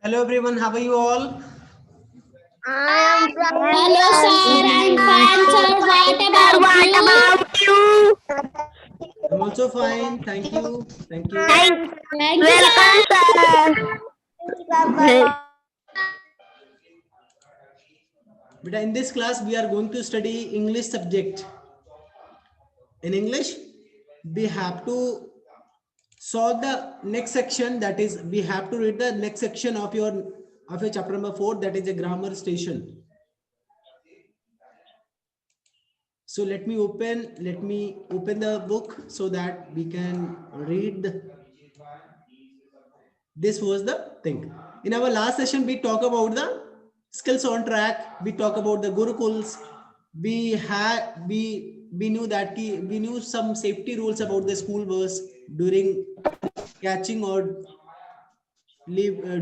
Hello everyone, how are you all? I am Hello sir, I'm fine sir. What about you? I'm also fine, thank you. Thank you. Thank you sir. Welcome, But in this class, we are going to study English subject. In English, we have to solve the next section. That is, we have to read the next section of your chapter number 4. That is a grammar station. So let me open the book so that we can read. This was the thing. In our last session, we talk about the skills on track. We talk about the gurukuls. We knew that we knew some safety rules about the school bus during catching or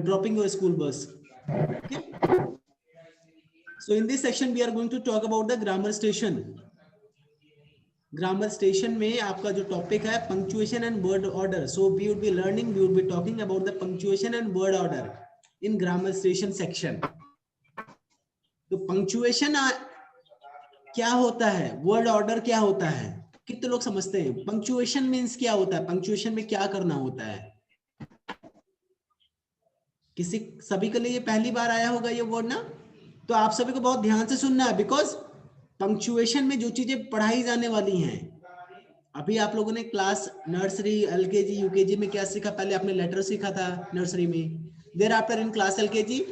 dropping your school bus. Okay. So in this section, we are going to talk about the grammar station. Grammar station में आपका जो topic है punctuation and word order. So we would be learning, we would be talking about the punctuation and word order in grammar station section. तो punctuation क्या होता है, word order क्या होता है, कितने लोग समझते हैं? पंक्चुएशन मींस क्या होता है, पंक्चुएशन में क्या करना होता है? सभी के लिए ये पहली बार आया होगा ये वर्ड ना. तो आप सभी को बहुत ध्यान से सुनना है, बिकॉज पंक्चुएशन में जो चीजें पढ़ाई जाने वाली हैं, अभी आप लोगों ने क्लास नर्सरी, एलकेजी, यूकेजी में क्या सीखा? पहले आपने लेटर सीखा था नर्सरी में. Thereafter in class LKG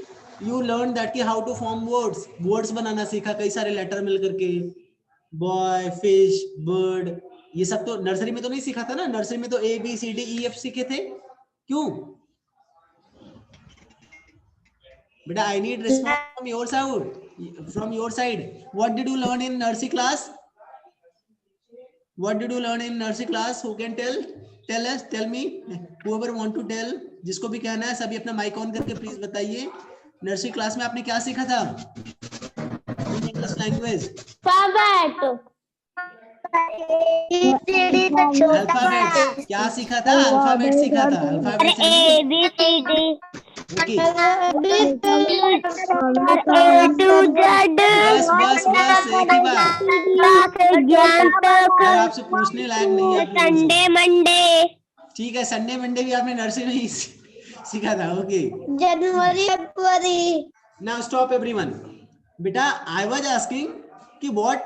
you learn that कि हाउ टू फॉर्म वर्ड्स बनाना सीखा, कई सारे लेटर मिल करके, बॉय, फिश, बर्ड, ये सब तो नर्सरी में तो नहीं सीखा था ना. नर्सरी में तो A B C D E F सीखे थे. क्यों बेटा? I need response from your side. What did you learn in nursery class? What did you learn in nursery class? Who can tell us? Tell me. Whoever want to tell. जिसको भी कहना है सभी अपना माइक ऑन करके please बताइए. Nursery class में आपने क्या सीखा था इन इंग्लिश लैंग्वेज? अल्फाबेट्स. क्या सीखा था? अल्फाबेट सीखा था. Alphabets okay. बस एक ही बात. आपसे पूछने लायक नहीं है आप लोगों से. Sunday Monday. ठीक है, संडे मंडे भी आपने नर्सरी में ही सीखा था. Okay. January February. Now stop everyone. Beta, I was asking कि what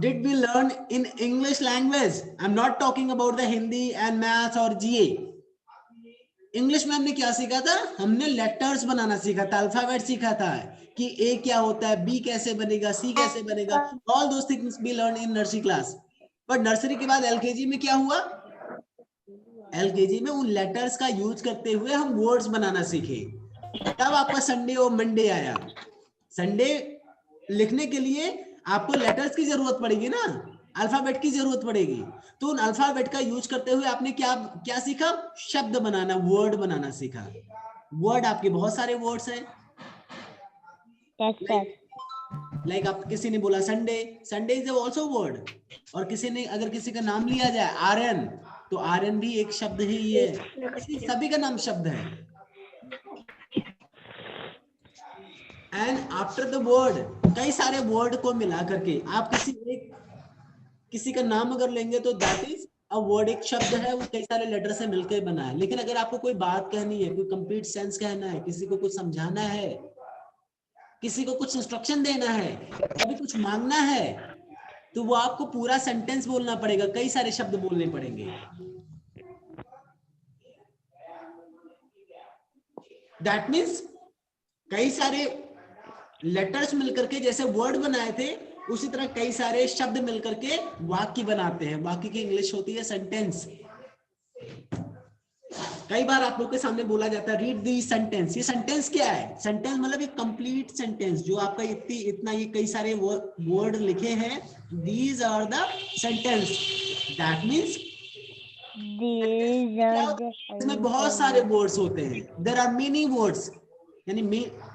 did we learn in English language? I'm not talking about the Hindi and maths और GA. इंग्लिश में हमने क्या सीखा था? हमने लेटर्स बनाना सीखा था, अल्फाबेट सीखा था कि ए क्या होता है, बी कैसे बनेगा, सी कैसे बनेगा. All those things we learn in nursery class. But nursery के बाद एलकेजी में क्या हुआ? एलकेजी में उन लेटर्स का यूज करते हुए हम वर्ड्स बनाना सीखे. तब आपका संडे और मंडे आया. संडे लिखने के लिए आपको लेटर्स की जरूरत पड़ेगी ना, अल्फाबेट की जरूरत पड़ेगी. तो उन अल्फाबेट का यूज करते हुए आपने क्या सीखा? शब्द बनाना, वर्ड बनाना सीखा. वर्ड आपके बहुत सारे वर्ड्स हैं. लाइक आप किसी ने बोला Sunday, Sunday is also word. और किसी ने अगर किसी का नाम लिया जाए आर्यन, तो आर्यन भी एक शब्द ही है. सभी का नाम शब्द है. एंड आफ्टर द वर्ड, कई सारे वर्ड को मिला करके आप किसी का नाम अगर लेंगे तो दैट इज अ वर्ड. एक शब्द है, वो कई सारे लेटर से मिलकर बना है. लेकिन अगर आपको कोई बात कहनी है, कोई कंप्लीट सेंस कहना है, किसी को कुछ समझाना है, किसी को कुछ इंस्ट्रक्शन देना है, कभी कुछ मांगना है, तो वो आपको पूरा सेंटेंस बोलना पड़ेगा, कई सारे शब्द बोलने पड़ेंगे. दैट मीन्स कई सारे लेटर्स मिलकर के जैसे वर्ड बनाए थे, उसी तरह कई सारे शब्द मिलकर के वाक्य बनाते हैं. वाक्य की इंग्लिश होती है सेंटेंस. कई बार आप लोग के सामने बोला जाता है रीड दी सेंटेंस. ये सेंटेंस क्या है? सेंटेंस मतलब एक कंप्लीट सेंटेंस जो आपका इतना ये कई सारे वर्ड लिखे हैं. These are the sentence. That means इसमें बहुत सारे वर्ड्स होते हैं. There are many words. यानी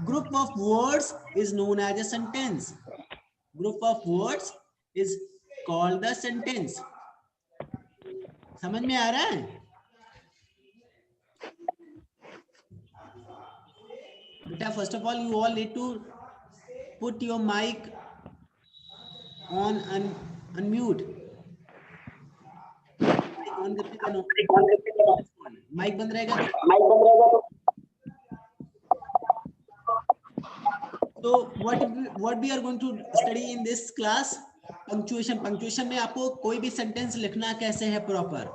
group of words is known as a sentence. Group of words is called the sentence. समझ में आ रहा है? बेटा first of all you all need to put your mic on unmute, mic on करके mic बंद रहेगा तो So what we are going to study in this class, punctuation. punctuation में आपको कोई भी सेंटेंस लिखना कैसे है प्रॉपर,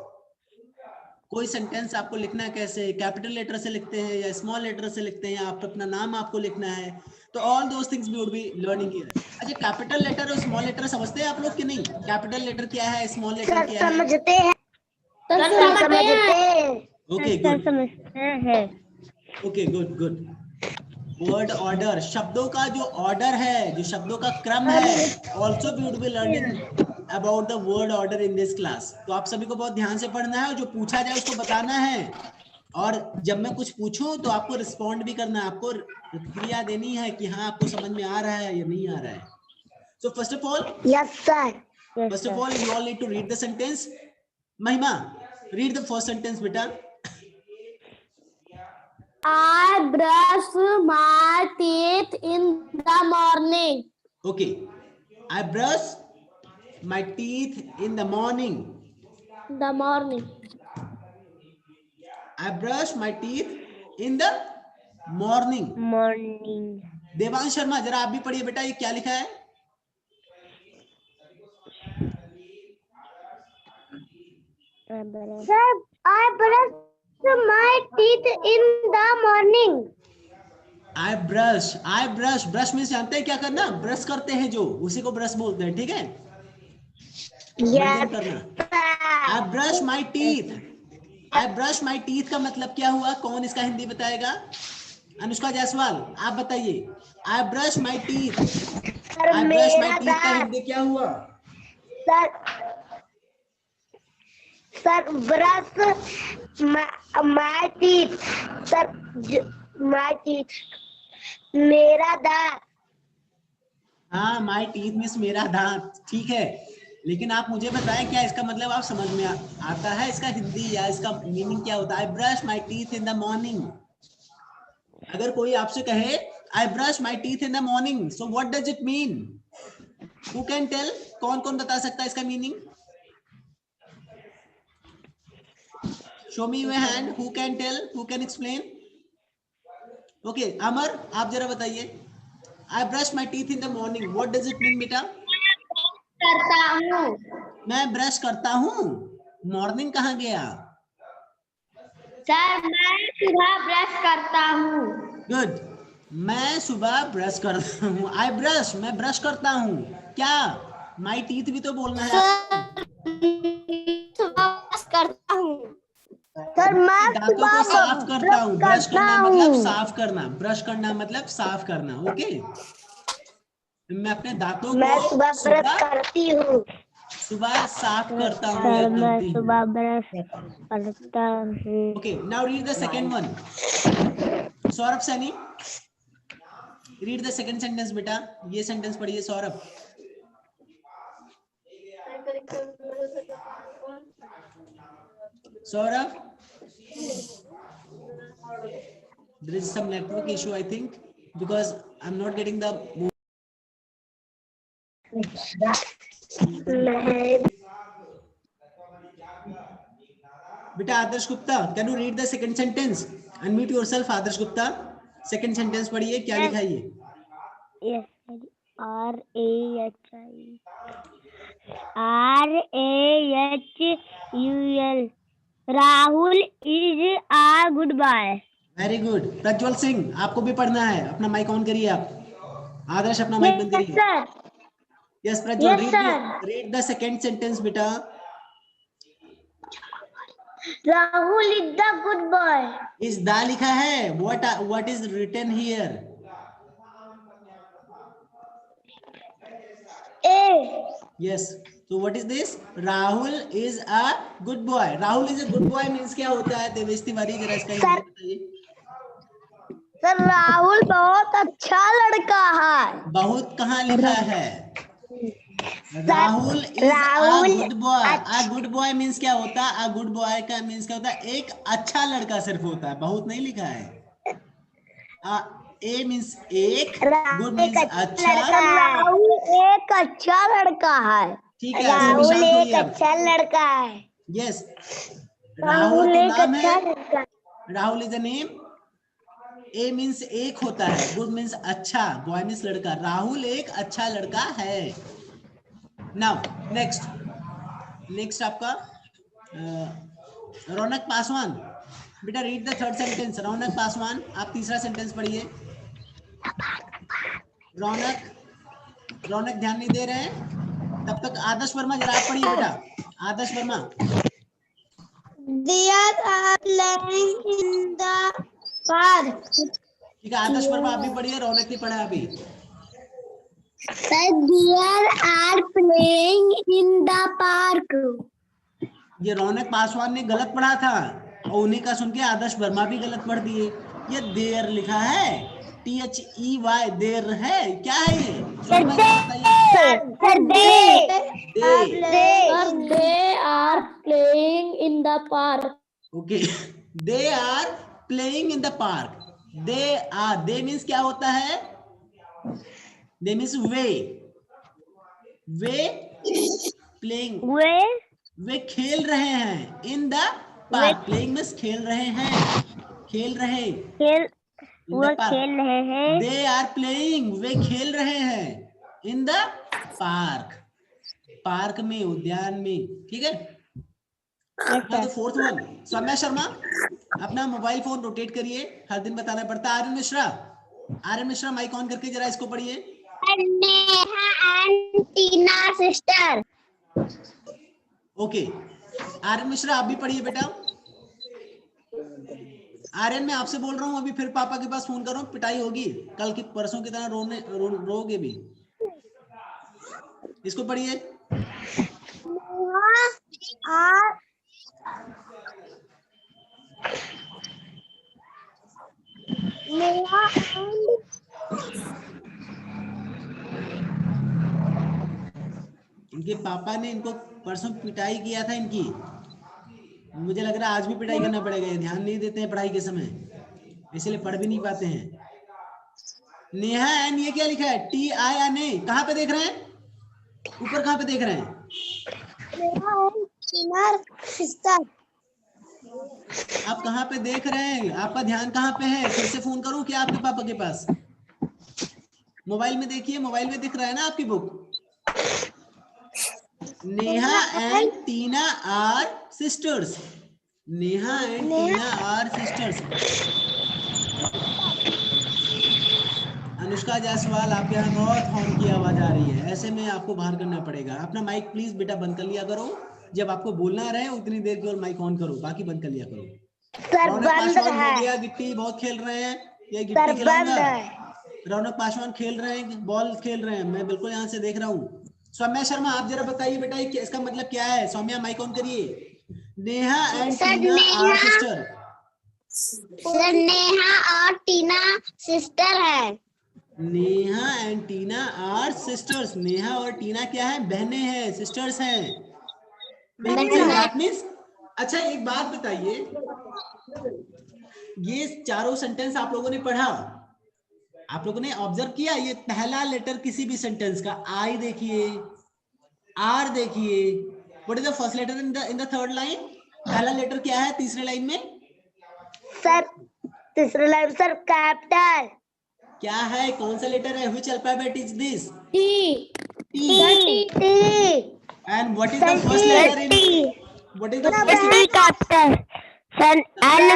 कोई सेंटेंस आपको लिखना कैसे है, कैपिटल लेटर से लिखते हैं या स्मॉल लेटर से लिखते हैं, आप अपना नाम आपको लिखना है, तो all those things we would be learning here. अच्छा कैपिटल लेटर और स्मॉल लेटर समझते हैं आप लोग कि नहीं? कैपिटल लेटर क्या है, स्मॉल लेटर क्या है? समझते हैं okay good, okay good good. Word order, शब्दों का जो ऑर्डर है, जो शब्दों का क्रम है, also we would be learning about the word order in this class. तो आप सभी को बहुत ध्यान से पढ़ना है, जो पूछा जाए उसको बताना है, और जब मैं कुछ पूछूं तो आपको रिस्पॉन्ड भी करना है, आपको प्रतिक्रिया देनी है कि हाँ आपको समझ में आ रहा है या नहीं आ रहा है. So first of all, yes sir, first of all you all need to read the sentence. Mahima, read the first sentence बेटा. I brush my teeth in the morning. Okay, I brush my teeth in the morning. The morning. I brush my teeth in the morning. Devansh Sharma जरा आप भी पढ़िए बेटा, ये क्या लिखा है? Sir I brush my teeth in the morning. I brush, brush में जानते हैं क्या करना? ब्रश करते हैं जो, उसी को ब्रश बोलते हैं, ठीक है? Yes. I brush my teeth. I brush my teeth का मतलब क्या हुआ? कौन इसका हिंदी बताएगा? अनुष्का जायसवाल आप बताइए. I brush my teeth. I brush my teeth का हिंदी क्या हुआ? Sir brush my teeth. Sir my teeth मेरा दांत. हाँ, my teeth मीन्स मेरा दांत, ठीक है. लेकिन आप मुझे बताएं क्या इसका मतलब आप समझ में आता है, इसका हिंदी या इसका मीनिंग क्या होता है? I brush my teeth in the morning. अगर कोई आपसे कहे I brush my teeth in the morning, so what does it mean? Who can tell? कौन कौन बता सकता है इसका meaning? Show me your hand. Who can tell? Who can explain? Okay, अमर आप जरा बताइए. I brush my teeth in the morning. What does it mean बेटा? करता हूँ. मैं ब्रश करता हूँ. मॉर्निंग कहाँ गया? सर मैं सुबह ब्रश करता हूँ. गुड, मैं सुबह ब्रश करता हूँ. I brush, मैं ब्रश करता हूँ. क्या my teeth भी तो बोलना है. सुबह ब्रश करता हूँ. सर मैं दांतों को साफ करता हूँ. ब्रश करना मतलब साफ करना, ब्रश करना मतलब साफ करना. ओके, मैं अपने दांतों को सुबह ब्रश करती हूँ. सुबह साफ करता हूँ या करती हूँ. सुबह ब्रश करता हूँ. Okay, now read the second one. Saurabh Saini, read the second sentence बेटा. ये सेंटेंस पढ़िए Saurabh. Saurabh, there is some network issue I think, because I'm not getting the. बेटा Adarsh Gupta, can you read the second sentence? Unmute yourself. Adarsh Gupta, second sentence पढ़िए, क्या लिखा है ये? Yes, RAHUL. Rahul is a good boy. Very good. Prajwal Singh आपको भी पढ़ना है, अपना माइक ऑन करिए आप. आदर्श अपना माइक बंद करिए. Yes Prajwal, read the second sentence बेटा. Rahul is the good boy. इस दा लिखा है. what is written here? A. Yes. So what is this? Rahul is a good boy. Rahul is a good boy means क्या होता है? देवेश तिवारी जरा इसका हिंदी बताइए. सर राहुल बहुत अच्छा लड़का है. बहुत कहाँ लिखा है? Rahul is a good boy. A good boy means क्या होता है? A good boy का means क्या होता है? एक अच्छा लड़का सिर्फ होता है, बहुत नहीं लिखा है. ए मीन्स एक, गुड एक मीन्स अच्छा अच्छा। लड़का है। राहुल एक अच्छा लड़का है। ठीक है, राहुल शांत एक होइए अब। अच्छा लड़का है। यस, राहुल राहुल तो एक नाम अच्छा है, लड़का है। Rahul is a name. A means एक होता है, गुड मीन्स अच्छा, बॉय मीन्स लड़का। राहुल एक अच्छा लड़का है। नाउ नेक्स्ट आपका रौनक पासवान। बेटा रीड द थर्ड सेंटेंस। रौनक पासवान, आप तीसरा सेंटेंस पढ़िए। रौनक ध्यान नहीं दे रहे हैं, तब तक आदर्श वर्मा जरा आप पढ़िए बेटा। आदर्श Verma. They are playing in the park. ठीक है, आदर्श वर्मा आप भी पढ़िए, रौनक नहीं पढ़ा अभी। They are playing in the park. ये रौनक पासवान ने गलत पढ़ा था और उन्हीं का सुन के आदर्श वर्मा भी गलत पढ़ दिए। ये देर लिखा है, THEY, देर है, क्या है ये? सोनमा जरा बताइए। They are playing in the park. Okay, they are playing in the park. They means क्या होता है? दे मीन्स वे प्लेइंग, वे खेल रहे हैं। In the park, playing means खेल रहे हैं, खेल रहे। In the park, they are playing, वे खेल रहे हैं। इन द पार्क, पार्क में, उद्यान में। ठीक है। तो फोर्थ वन, सौम्या शर्मा अपना मोबाइल फोन रोटेट करिए, हर दिन बताना पड़ता है। आर्यन मिश्रा माइक ऑन करके जरा इसको पढ़िए। Neha and Tina sister. Okay, Aryan Mishra आप भी पढ़िए बेटा। आर्यन मैं आपसे बोल रहा हूँ, अभी फिर पापा के पास फोन करो, पिटाई होगी कल की परसों की तरह, रोगे भी। इसको पढ़िए। इनके पापा ने इनको परसों पिटाई किया था इनकी, मुझे लग रहा है आज भी पिटाई करना पड़ेगा। ये ध्यान नहीं देते हैं पढ़ाई के समय, इसलिए पढ़ भी नहीं पाते हैं। नेहा एंड ये क्या लिखा है? TINA, कहाँ पे देख रहे हैं? ऊपर कहाँ पे देख रहे हैं? आप कहाँ पे देख रहे हैं? आपका ध्यान कहाँ पे है? फिर से फोन करूं क्या आपके पापा के पास? मोबाइल में देखिए, मोबाइल में दिख रहा है ना आपकी book. Neha and Tina are sisters. Neha and Tina are sisters. Anushka Jaiswal, आपके यहाँ बहुत हॉर्न की आवाज आ रही है, ऐसे में आपको बाहर करना पड़ेगा। अपना माइक प्लीज बेटा बंद कर लिया करो, जब आपको बोलना रहे उतनी देर केवल माइक ऑन करो, बाकी बंद कर लिया करो। रौनक पासवान हो गया, गिट्टी बहुत खेल रहे हैं, ये गिट्टी खिलाऊंगा। रौनक पासवान खेल रहे हैं, बॉल खेल रहे हैं, मैं बिल्कुल यहाँ से देख रहा हूँ। सौम्या शर्मा आप जरा बताइए बेटा इसका मतलब क्या है? सौम्या माइक ऑन करिए। Neha and Tina are sister. Sir Neha और टीना सिस्टर है। Neha and Tina are sisters. Neha और टीना क्या है? बहनें हैं, सिस्टर्स हैं। दैट मींस, अच्छा एक बात बताइए, ये चारों सेंटेंस आप लोगों ने पढ़ा, आप लोगों ने ऑब्जर्व किया, ये पहला लेटर किसी भी सेंटेंस का, आई देखिए, आर देखिए, what is the first letter in the third line? पहला लेटर क्या है तीसरे लाइन में? सर तीसरे लाइन सर कैपिटल क्या है? कौन सा लेटर है? Which alphabet is this? T. T. And what is the first letter in? What is the first? Capital sir N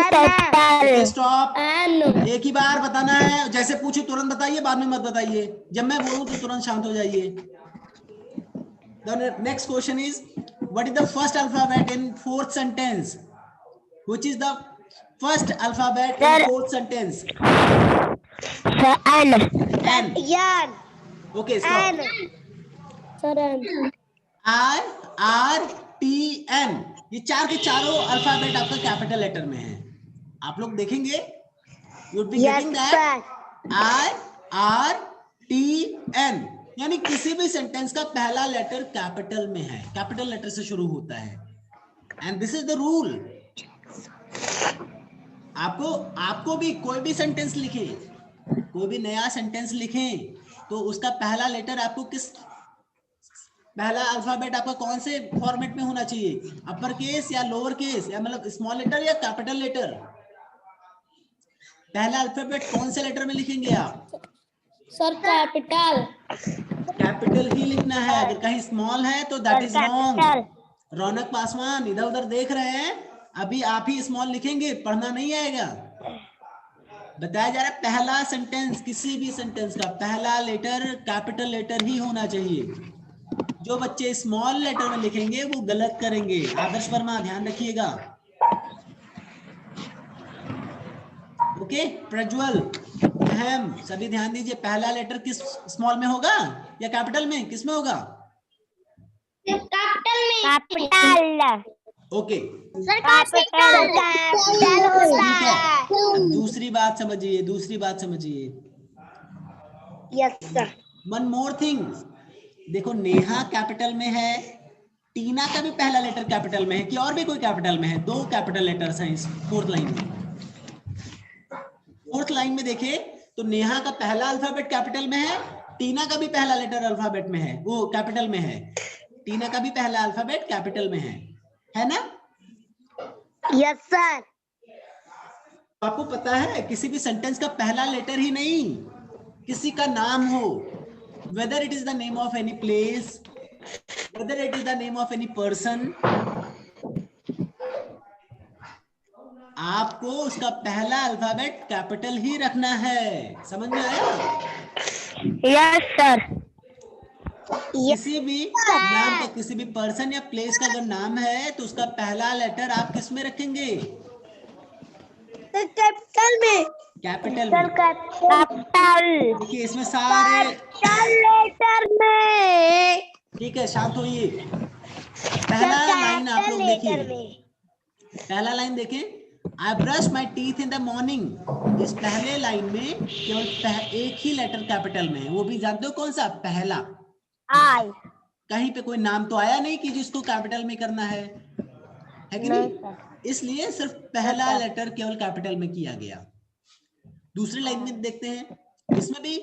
capital. Stop. N. एक ही बार बताना है, जैसे पूछे तुरंत बताइए, बाद में मत बताइए, जब मैं बोलूं तो तुरंत शांत हो जाइए। The next question is, what is the first alphabet in fourth sentence? Which is the first alphabet in fourth sentence? N. N. Okay, stop. Sir, N. IRTN, ये चार के चारों अल्फाबेट आपका कैपिटल लेटर में है। आप लोग देखेंगे, you would be getting that IRTN, यानी किसी भी सेंटेंस का पहला लेटर कैपिटल में है, कैपिटल लेटर से शुरू होता है। And this is the rule. आपको भी कोई भी सेंटेंस लिखे, कोई भी नया सेंटेंस लिखें तो उसका पहला लेटर आपको पहला अल्फाबेट आपका कौन से फॉर्मेट में होना चाहिए, अपर केस या लोअर केस, या मतलब स्मॉल लेटर या कैपिटल लेटर? पहला अल्फाबेट कौन से लेटर में लिखेंगे आप? Sir capital. कैपिटल ही लिखना है, अगर कहीं स्मॉल है तो दैट इज रॉन्ग। रौनक पासवान इधर उधर देख रहे हैं, अभी आप ही स्मॉल लिखेंगे, पढ़ना नहीं आएगा। बताया जा रहा है पहला सेंटेंस, किसी भी सेंटेंस का पहला लेटर कैपिटल लेटर ही होना चाहिए। जो बच्चे स्मॉल लेटर में लिखेंगे वो गलत करेंगे। आदर्श वर्मा ध्यान रखिएगा। ओके, प्रज्वल, अहम, सभी ध्यान दीजिए। पहला लेटर किस स्मॉल में होगा या कैपिटल में, किस में होगा? कैपिटल में। कैपिटल। ओके, सर कैपिटल होता है। दूसरी बात समझिए, दूसरी बात समझिए। Yes sir. One more thing, देखो नेहा कैपिटल में है, टीना का भी पहला लेटर कैपिटल में है, कि और भी कोई कैपिटल में है? दो कैपिटल लेटर्स हैं इस फोर्थ लाइन में। फोर्थ लाइन में देखे तो नेहा का पहला अल्फाबेट कैपिटल में है, टीना का भी पहला लेटर अल्फाबेट में है, वो कैपिटल में है। टीना का भी पहला अल्फाबेट कैपिटल में है ना? Yes sir. आपको पता है किसी भी सेंटेंस का पहला लेटर ही नहीं, किसी का नाम हो, whether it is the name of any place, whether it is the name of any person, आपको उसका पहला अल्फाबेट कैपिटल ही रखना है। समझ में आया? Yes sir. किसी भी नाम का, किसी भी पर्सन या प्लेस का अगर नाम है तो उसका पहला लेटर आप किस में रखेंगे? कैपिटल में। कैपिटल में। कैपिटल। देखिए इसमें सारे लेटर में। ठीक है, शांत होइए। पहला लाइन आप लोग देखिए, पहला लाइन देखें, I brush my teeth in the morning. इस पहले लाइन में केवल एक ही लेटर कैपिटल में है, वो भी जानते हो कौन सा? पहला। आई। कहीं पे कोई नाम तो आया नहीं कि जिसको कैपिटल में करना है कि नहीं? इसलिए सिर्फ पहला लेटर केवल कैपिटल में किया गया। दूसरी लाइन में देखते हैं, इसमें भी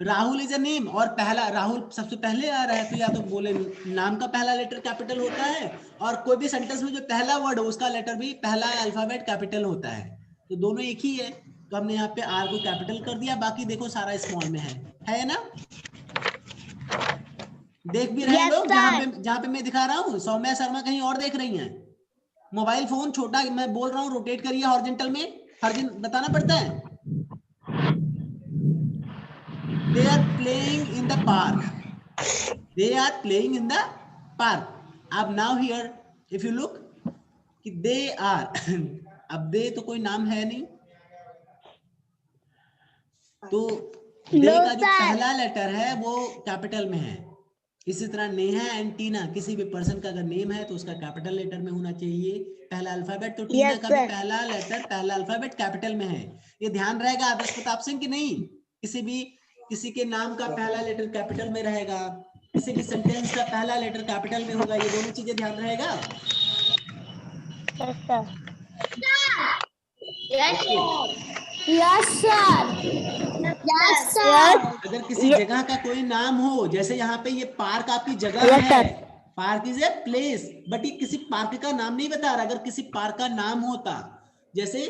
राहुल इज अ नेम, और पहला राहुल सबसे पहले आ रहा है, तो या तो बोले नाम का पहला लेटर कैपिटल होता है, और कोई भी सेंटेंस में जो पहला वर्ड हो उसका लेटर भी, पहला अल्फाबेट कैपिटल होता है, तो दोनों एक ही है। तो हमने यहाँ पे आर को कैपिटल कर दिया, बाकी देखो सारा स्मॉल में है ना? देख भी रहे हैं लोग? जहाँ पे मैं दिखा रहा हूँ, सौम्या शर्मा कहीं और देख रही हैं। मोबाइल फोन छोटा, मैं बोल रहा हूँ रोटेट करिए हॉरिजॉन्टल में, हर दिन बताना पड़ता है। They are playing in the park. They are playing in the park. अब now here, if you look, कि they are, अब they तो कोई नाम है नहीं, तो they का जो पहला लेटर है वो कैपिटल में है। इसी तरह नेहा एंड टीना, किसी भी पर्सन का अगर नेम है तो उसका कैपिटल लेटर में होना चाहिए पहला अल्फाबेट। तो टीना का भी पहला लेटर, पहला अल्फाबेट कैपिटल में है। ये ध्यान रहेगा आदर्श प्रताप सिंह की नहीं? किसी के नाम का पहला लेटर कैपिटल में रहेगा, किसी भी सेंटेंस का पहला लेटर कैपिटल में होगा, ये दोनों चीजें ध्यान रहेगा। Yes sir. अगर किसी जगह का कोई नाम हो, जैसे यहाँ पे ये पार्क आपकी जगह है, park is a place, but ये किसी पार्क का नाम नहीं बता रहा। अगर किसी पार्क का नाम होता, जैसे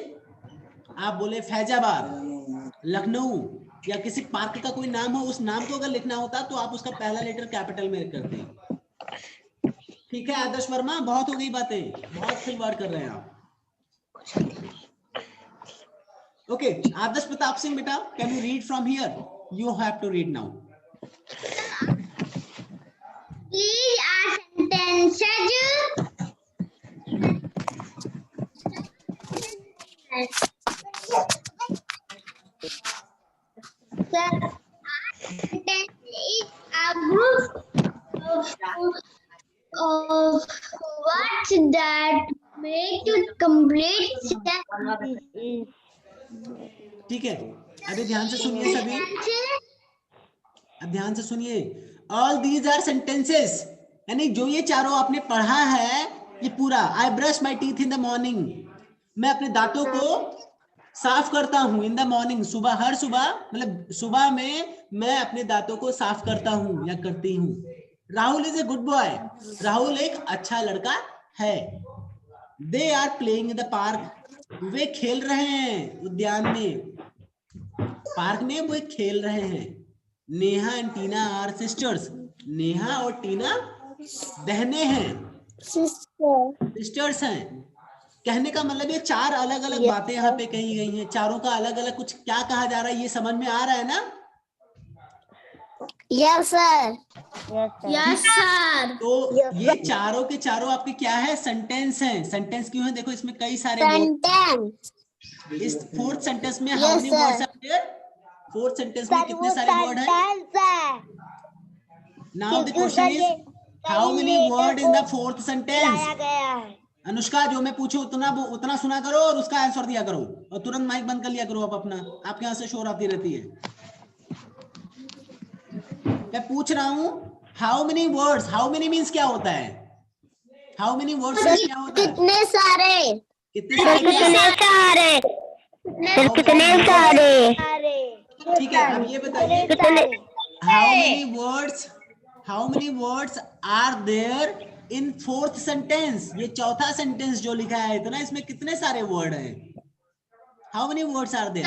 आप बोले फैजाबाद, लखनऊ, या किसी पार्क का कोई नाम हो, उस नाम को अगर लिखना होता तो आप उसका पहला लेटर कैपिटल में करते। ठीक है आदर्श वर्मा, बहुत हो गई बातें, बहुत खिलवाड़ कर रहे हैं आप। ओके, आदर्श प्रताप सिंह बेटा, can you read from here? You have to read now. These are sentences. Sir, sentence is a group of words that make to complete sentence. ठीक है, अभी ध्यान से सुनिए सभी, अब ध्यान से सुनिए। ऑल दीज आर सेंटेंसेस, यानी जो ये चारों आपने पढ़ा है ये पूरा। I brush my teeth in the morning, मैं अपने दांतों को साफ करता हूँ इन द मॉर्निंग, सुबह, हर सुबह, मतलब सुबह में मैं अपने दांतों को साफ करता हूँ या करती हूँ। Rahul is a good boy, Rahul एक अच्छा लड़का है। They are playing in the park, वे खेल रहे हैं उद्यान में, पार्क में वो खेल रहे हैं। Neha and Tina are sisters, Neha और टीना बहनें हैं, सिस्टर्स हैं। कहने का मतलब ये चार अलग अलग बातें यहाँ पे कही गई हैं, चारों का अलग अलग कुछ क्या कहा जा रहा है ये समझ में आ रहा है ना? Yes sir. Yes, sir. तो ये चारों के चारों आपके क्या है? सेंटेंस हैं। सेंटेंस क्यों है? देखो इसमें कई सारे वर्ड, सेंटेंस। इस फोर्थ सेंटेंस में how many words are there? Fourth sentence में कितने सारे वर्ड हैं? Now the question is how many word in the fourth sentence? Anushka, जो मैं पूछूं उतना सुना करो और उसका आंसर दिया करो, और तुरंत माइक बंद कर लिया करो आप अपना, आपके यहाँ से शोर आती रहती है। मैं पूछ रहा हूँ how many words, how many means क्या होता है? हाउ मेनी वर्ड्स क्या होता है? कितने सारे, कितने सारे? कितने सारे। ठीक है, अब ये बताइए how many words are there in fourth sentence? ये चौथा सेंटेंस जो लिखा है इतना, इसमें कितने सारे वर्ड हैं? How many words are there?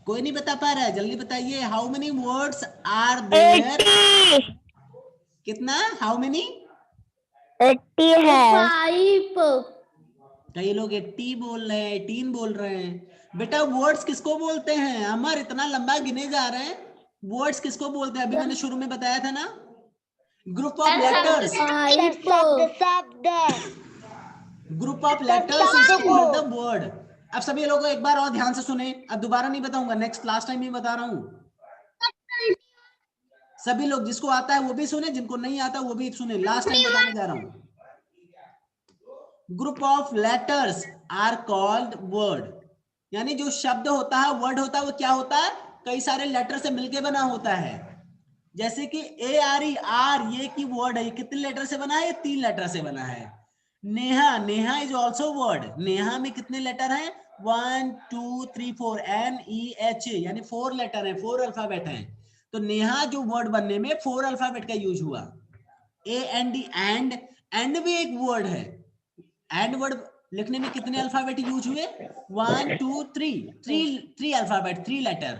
कोई नहीं बता पा रहा है, जल्दी बताइए। How many words are there? कितना? How many? 80 है। 5. कई लोग 80 बोल रहे हैं, 18 बोल रहे हैं। बेटा वर्ड्स किसको बोलते हैं? अमर इतना लंबा गिने जा रहे हैं, वर्ड्स किसको बोलते हैं? अभी मैंने शुरू में बताया था ना, group of letters. Group of letters is called the word. अब सभी लोगों को एक बार और ध्यान से सुने, अब दोबारा नहीं बताऊंगा, नेक्स्ट लास्ट टाइम ही बता रहा हूँ। सभी लोग, जिसको आता है वो भी सुने, जिनको नहीं आता वो भी सुने, लास्ट टाइम बताने जा रहा हूँ। Group of letters are called word, यानी जो शब्द होता है, वर्ड होता है, वो क्या होता है? कई सारे लेटर से मिलके बना होता है। जैसे कि ए आर ई, आर ये की वर्ड है, ये कितने लेटर से बना है? ये 3 लेटर से बना है। Neha, Neha is also word, Neha में कितने लेटर हैं? 1 2 3 4, एन ई एच, यानी 4 लेटर है, 4 अल्फाबेट हैं। तो नेहा जो वर्ड बनने में 4 अल्फाबेट का यूज हुआ। ए एंड डी, एंड भी एक वर्ड है। एंड वर्ड लिखने में कितने अल्फाबेट यूज हुए? 1 2 3 अल्फाबेट, 3 लेटर।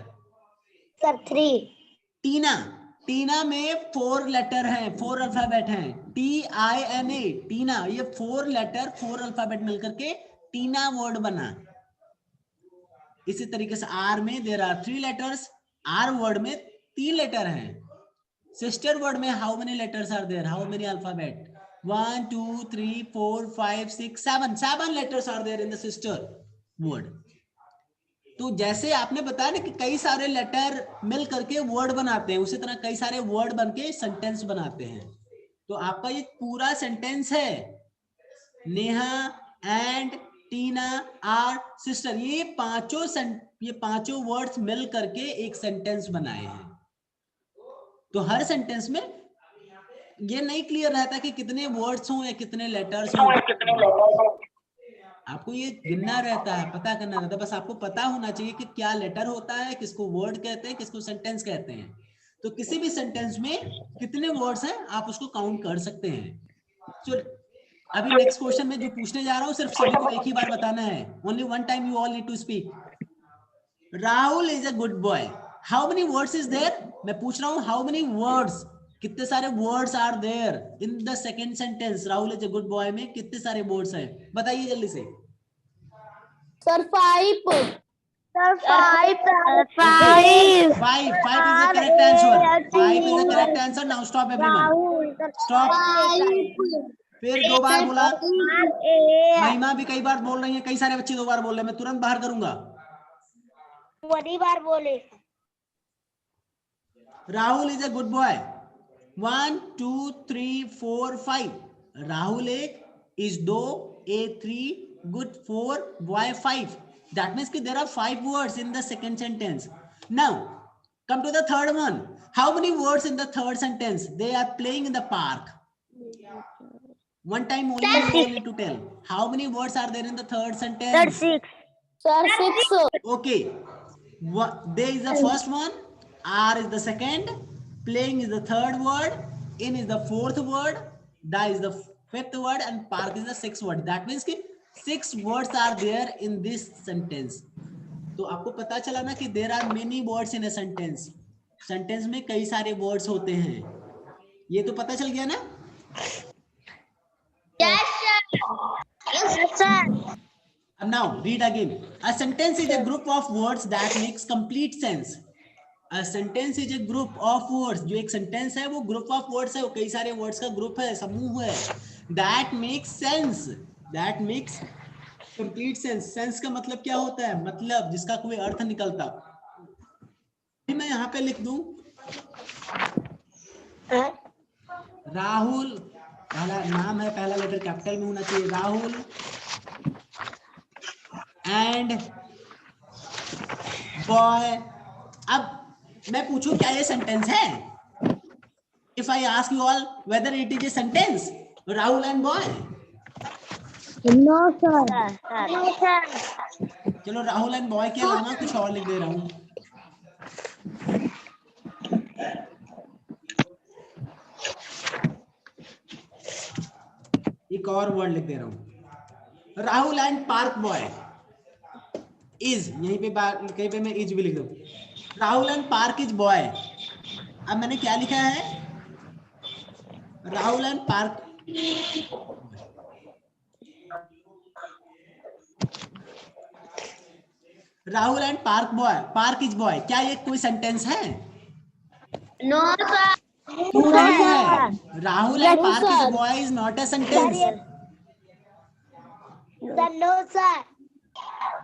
सर 3। टीना, टीना में 4 लेटर हैं, 4 अल्फाबेट हैं। TINA, टीना, ये 4 लेटर, 4 अल्फाबेट मिलकर के टीना वर्ड बना। इसी तरीके से आर में there are 3 letters, R word में 3 लेटर हैं। सिस्टर वर्ड में how many letters are there? How many alphabet? 1 2 3 4 5 6 7 letters are there in the sister word. तो जैसे आपने बताया ना कि कई सारे लेटर मिल करके वर्ड बनाते हैं, उसी तरह कई सारे वर्ड बन के सेंटेंस बनाते हैं। तो आपका ये पूरा सेंटेंस है, Neha and Tina are sister, ये पांचों वर्ड्स मिल करके एक सेंटेंस बनाए हैं। तो हर सेंटेंस में ये नहीं क्लियर रहता कि कितने वर्ड्स हों या कितने लेटर्स हों, आपको ये गिनना रहता है, पता करना रहता है। बस आपको पता होना चाहिए कि क्या लेटर होता है, किसको वर्ड कहते हैं, किसको सेंटेंस कहते हैं। तो किसी भी सेंटेंस में कितने वर्ड्स हैं आप उसको काउंट कर सकते हैं। तो अभी नेक्स्ट क्वेश्चन में जो पूछने जा रहा हूं, सिर्फ सभी को एक ही बार बताना है। Only one time you all need to speak. Rahul is a good boy, how many words is there? मैं पूछ रहा हूं हाउ मेनी वर्ड्स, कितने सारे words are there in the second sentence? Rahul is a good boy में कितने सारे words हैं? बताइए जल्दी से। Sir, 5. Sir 5। 5 is the correct answer. 5 is the correct answer. Now stop everyone. Stop. 5. फिर 2 बार बोला, महिमा भी कई बार बोल रही है, कई सारे बच्चे 2 बार बोल रहे हैं, मैं तुरंत बाहर करूंगा। बड़ी बार बोले। Rahul is a good boy, 1 2 3 4 5। Rahul एक, is 2, A 3, good 4, boy 5. That means there are 5 words in the second sentence. Now come to the third one. How many words in the third sentence? They are playing in the park. One time only you all need to tell. How many words are there in the third sentence? Sir, 6. Okay. There is the first one. Are is the second. Playing is the third word. In is the fourth word. Da is the fifth word, and park is the sixth word. That means कि 6 words are there in this sentence. तो आपको पता चला ना कि there are many words in a sentence. Sentence में कई सारे वर्ड्स होते हैं, ये तो पता चल गया ना? Yes, sir. And now read again. A sentence is a group of words that makes complete sense. A sentence is a group of words. जो एक sentence है वो group of words है, वो कई सारे words का group है, समूह है. That makes sense. That makes complete sense. Sense का मतलब क्या होता है? मतलब जिसका कोई अर्थ निकलता. मैं यहाँ पे लिख दूं राहुल, पहला नाम है, पहला लेटर कैपिटल में होना चाहिए, राहुल एंड बॉय. अब मैं पूछूं क्या ये सेंटेंस है? If I ask you all whether it is a sentence, Rahul and boy. No, sir. No, sir. चलो राहुल एंड बॉय के अलावा कुछ और लिख दे रहा हूं. एक और वर्ड लिख दे रहा हूं, Rahul and park boy is. यहीं पे कहीं पे मैं इज भी लिख दूं. Rahul and park is boy. अब मैंने क्या लिखा है? Rahul and park. Rahul and park boy, park is boy. क्या ये कोई सेंटेंस है? No, sir. नहीं है. Rahul and park is boy is not a sentence. No, sir.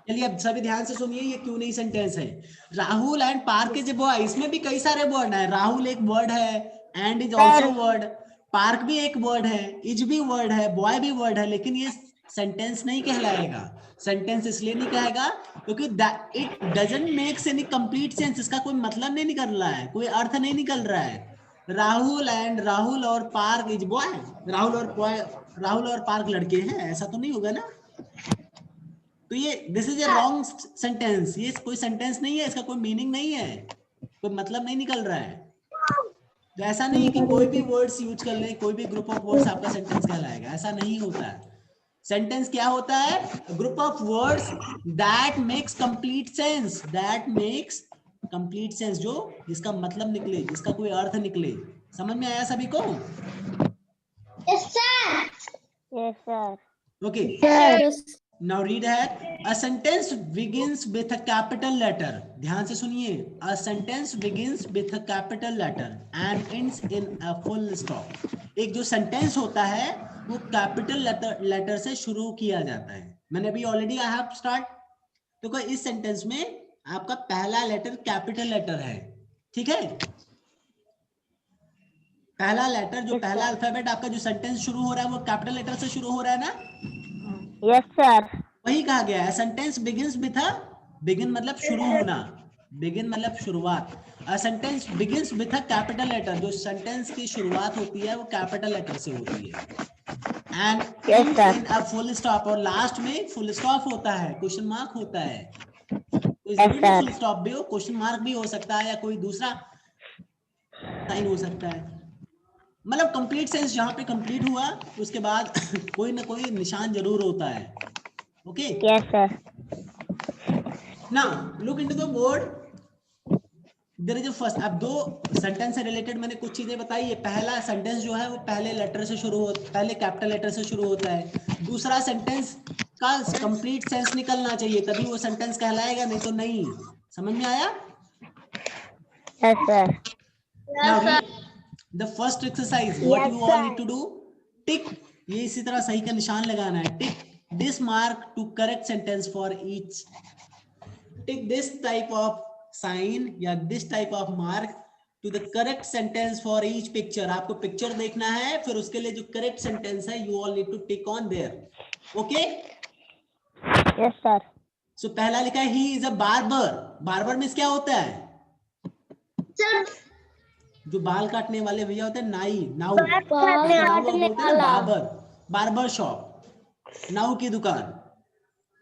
चलिए अब सभी ध्यान से सुनिए, ये क्यों नहीं सेंटेंस है. Rahul and park is a boy, इसमें भी कई सारे वर्ड है. राहुल एक वर्ड है, and is also word, park भी एक वर्ड है, इज भी वर्ड है, बॉय भी वर्ड है, लेकिन ये सेंटेंस नहीं कहलाएगा. सेंटेंस इसलिए नहीं कहेगा क्योंकि it doesn't makes any complete sense. इसका कोई मतलब नहीं निकल रहा है, कोई अर्थ नहीं निकल रहा है. राहुल एंड राहुल और पार्क इज बॉय. राहुल और पार्क लड़के हैं, ऐसा तो नहीं होगा ना. तो ये this is a wrong sentence. ये कोई सेंटेंस नहीं है, इसका कोई मीनिंग नहीं है, कोई मतलब नहीं निकल रहा है. तो ऐसा नहीं कि कोई भी वर्ड्स यूज कर ले, कोई भी ग्रुप ऑफ वर्ड्स आपका सेंटेंस कहलाएगा, ऐसा नहीं होता है. सेंटेंस क्या होता है? Group of words that makes complete sense. That makes complete sense, जो जिसका मतलब निकले, जिसका कोई अर्थ निकले. समझ में आया सभी को? Yes, sir. Yes, sir. Okay. Yes. Now read ahead. A sentence begins with a capital letter. ध्यान से सुनिए. A sentence begins with a capital letter and ends in a full stop. एक जो सेंटेंस होता है वो कैपिटल लेटर से शुरू किया जाता है. मैंने अभी ऑलरेडी आई हैव स्टार्ट. तो कोई इस सेंटेंस में आपका पहला लेटर कैपिटल लेटर है, ठीक है? पहला लेटर, जो पहला अल्फाबेट आपका जो सेंटेंस शुरू हो रहा है वो कैपिटल लेटर से शुरू हो रहा है ना. Yes, sir. वही कहा गया है. Sentence begins with a, begin मतलब शुरू होना, बिगिन मतलब शुरुआत. A sentence begins with a capital letter. जो सेंटेंस की शुरुआत होती है वो कैपिटल लेटर से होती है. And in a full stop, और लास्ट में फुल स्टॉप होता है, क्वेश्चन मार्क होता है. फुल स्टॉप भी हो, क्वेश्चन मार्क भी हो सकता है, या कोई दूसरा साइन हो सकता है. मतलब कंप्लीट सेंस जहां पे कंप्लीट हुआ उसके बाद कोई ना कोई निशान जरूर होता है. Okay. Yes, sir. Now look into the word. There is a first. अब दो सेंटेंस से रिलेटेड मैंने कुछ चीजें बताई. ये पहला सेंटेंस जो है वो पहले लेटर से शुरू होता, पहले कैपिटल लेटर से शुरू होता है. दूसरा सेंटेंस का कंप्लीट सेंस निकलना चाहिए, तभी वो सेंटेंस कहलाएगा, नहीं तो नहीं. समझ में आया? Yes, sir. Now read the first exercise. What you all need to do? Tick. ये इसी तरह सही का निशान लगाना है. Tick this mark to correct sentence for each. Tick this type of sign या this type of mark to the correct sentence for each picture. आपको पिक्चर देखना है, फिर उसके लिए जो करेक्ट सेंटेंस है you all need to tick on there. Okay? Yes, sir. So पहला लिखा है he is a barber. Barber means क्या होता है? जो बाल काटने वाले भैया होते हैं, नाई. नाउ बोलते हैं बार्बर. बार्बर शॉप, नाऊ की दुकान।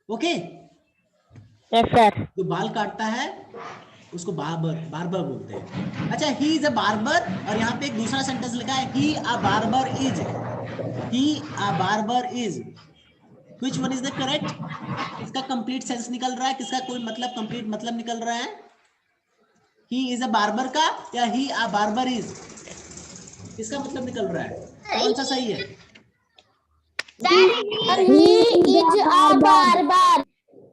Okay, yes sir. जो बाल काटता है उसको बार्बर बार्बर बोलते हैं। अच्छा, ही इज अ बार्बर, और यहाँ पे एक दूसरा सेंटेंस लिखा है he a barber is, he a barber is, which one is the correct? इसका कंप्लीट सेंस निकल रहा है, किसका कोई मतलब कंप्लीट मतलब निकल रहा है? ही इज अ बार्बर का या ही अ बार्बर इज, इसका मतलब निकल रहा है, कौन सा सही है? He is a barber.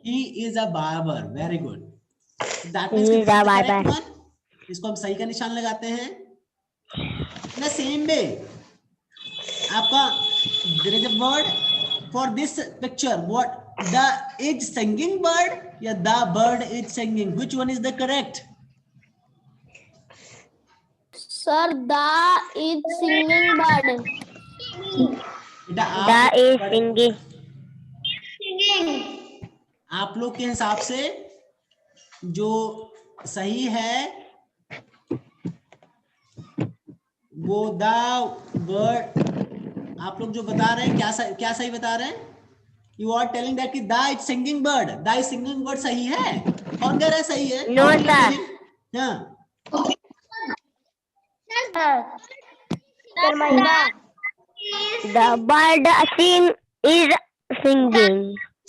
He is a barber, very good. That means He is a correct barber. One. इसको हम सही का निशान लगाते हैं। इन सेम वे आपका there is a word for this picture, what the is singing bird या the bird is singing, which one is the correct? Sir, the is singing bird. बेटा The is singing. आप लोग के हिसाब से जो सही है वो द वर्ड, आप लोग जो बता रहे हैं क्या सही बता रहे हैं? यू आर टेलिंग दैट कि the is singing bird, the is singing bird सही है? कौन कह रहा है सही है? No, sir. हाँ, The bird is singing.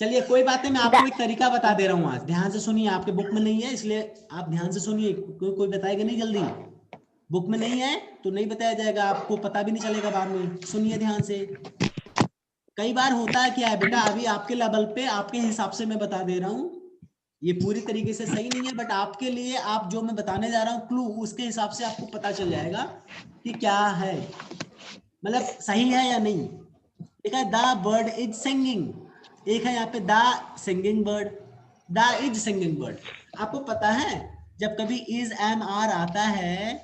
चलिए कोई बात नहीं, मैं आपको एक तरीका बता दे रहा हूँ आज, ध्यान से सुनिए। आपके बुक में नहीं है इसलिए आप ध्यान से सुनिए, कोई बताएगा नहीं जल्दी। बुक में नहीं है तो नहीं बताया जाएगा, आपको पता भी नहीं चलेगा बाद में। सुनिए ध्यान से। कई बार होता है क्या है बेटा, अभी आपके लेवल पे आपके हिसाब से मैं बता दे रहा हूँ, ये पूरी तरीके से सही नहीं है, बट आपके लिए आप जो मैं बताने जा रहा हूँ क्लू, उसके हिसाब से आपको पता चल जाएगा कि क्या है, मतलब सही है या नहीं। देखा है द बर्ड इज सिंगिंग, एक है यहाँ पे the singing bird, the is singing bird. आपको पता है जब कभी इज एम आर आता है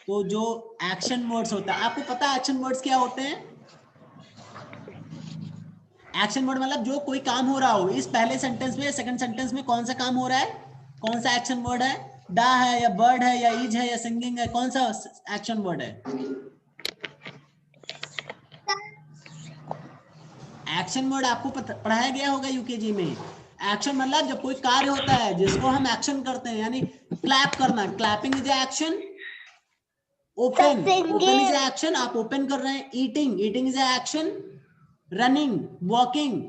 तो जो एक्शन वर्ड्स होता है, आपको पता है एक्शन वर्ड्स क्या होते हैं? एक्शन वर्ड मतलब जो कोई काम हो रहा हो, इस पहले सेंटेंस में सेकंड सेंटेंस में कौन सा काम हो रहा है, कौन सा एक्शन वर्ड है? द है या बर्ड है या इज है या सिंगिंग है, कौन सा एक्शन वर्ड है? एक्शन वर्ड आपको पढ़ाया गया होगा यूकेजी में। एक्शन मतलब जब कोई कार्य होता है जिसको हम एक्शन करते हैं, यानी क्लैप करना, clapping is action. Open, open is action, आप ओपन कर रहे हैं। Eating, eating is action. Running, walking,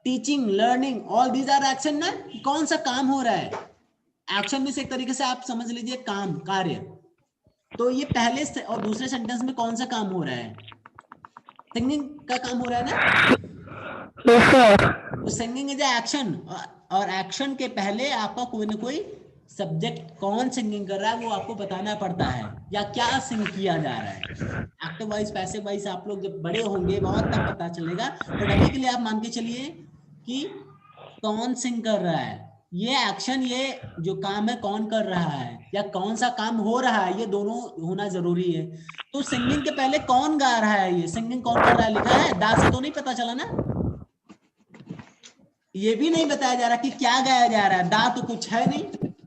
teaching, learning, all these are action ना। कौन सा काम हो रहा है? एक्शन में से एक तरीके से आप समझ लीजिए काम, कार्य। तो ये पहले से और दूसरे सेंटेंस में कौन सा काम हो रहा है? सिंगिंग का काम हो रहा है ना। Yes, sir. तो सिंगिंग इज एक्शन, और एक्शन के पहले आपका कोई ना कोई सब्जेक्ट कौन सिंगिंग कर रहा है वो आपको बताना पड़ता है, या क्या सिंग किया जा रहा है। एक्टिव वाइज पैसिव वाइज आप लोग जब बड़े होंगे बहुत तब पता चलेगा, बट अभी के लिए आप मान के चलिए कि कौन सिंग कर रहा है, ये एक्शन, ये जो काम है कौन कर रहा है या कौन सा काम हो रहा है, ये दोनों होना जरूरी है। तो सिंगिंग के पहले कौन गा रहा है, ये सिंगिंग कौन कर रहा है लिखा है, दा से तो नहीं पता चला ना। ये भी नहीं बताया जा रहा कि क्या गाया जा रहा है, दा तो कुछ है नहीं,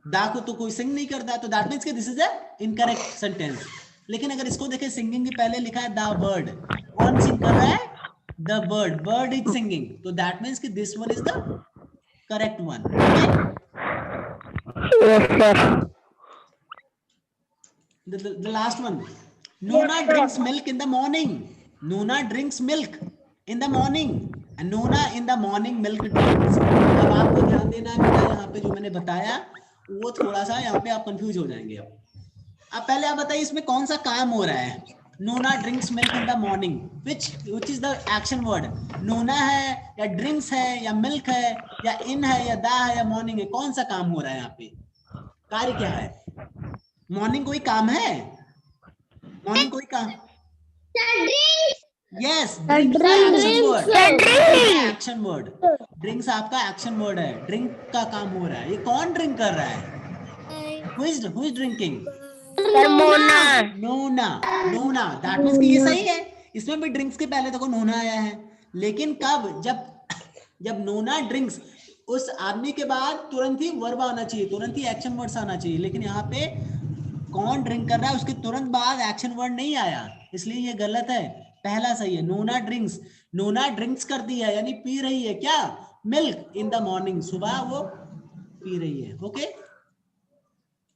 दा को तो कोई सिंग नहीं करता, तो दैट मींस कि this is a incorrect sentence. लेकिन अगर इसको देखें, सिंगिंग के पहले लिखा है द बर्ड, कौन सिंग कर रहा है? The bird, bird is singing, तो दैट मींस कि this one is the correct one. Yes, sir. The last one, Nona drinks milk in the morning. Nona drinks milk in the morning, and Nona in the morning milk drinks. अब आपको ध्यान देना है बेटा, यहाँ पे जो मैंने बताया वो थोड़ा सा यहाँ पे आप कंफ्यूज हो जाएंगे। अब पहले आप बताइए इसमें कौन सा काम हो रहा है? Nona drinks milk in the morning, which is the action word? Nona है या drinks है या milk है या in है या da है या morning है, कौन सा काम हो रहा है यहाँ पे? कार्य क्या है? मॉर्निंग कोई काम है? मॉर्निंग कोई काम? Yes, drinks action word. Drinks आपका एक्शन वर्ड है, ड्रिंक का काम हो रहा है। ये कौन ड्रिंक कर रहा है? Who is drinking? Mona. नोना, नोना, दैट मींस कि ये सही है। इसमें भी ड्रिंक्स के पहले देखो नोना आया है, लेकिन कब? जब नोना ड्रिंक्स, उस आदमी के बाद तुरंत ही वर्ब आना चाहिए, तुरंत ही एक्शन वर्ड्स आना चाहिए, लेकिन यहाँ पे कौन ड्रिंक कर रहा है उसके तुरंत बाद एक्शन वर्ड नहीं आया, इसलिए ये गलत है। पहला सही है। नोना ड्रिंक्स, नोना ड्रिंक्स करती है यानी पी रही है क्या, मिल्क इन द मॉर्निंग, सुबह वो पी रही है। Okay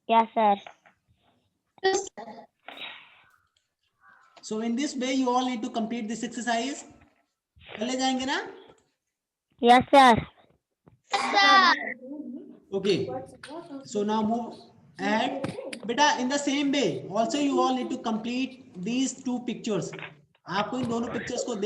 Yes, sir. So in this way you all need to complete this exercise. कर ले जाएंगे ना? Yes, sir. Okay, so now move ahead. Beta, in the same way, also you all need to complete these two pictures. आपको इन दोनों pictures को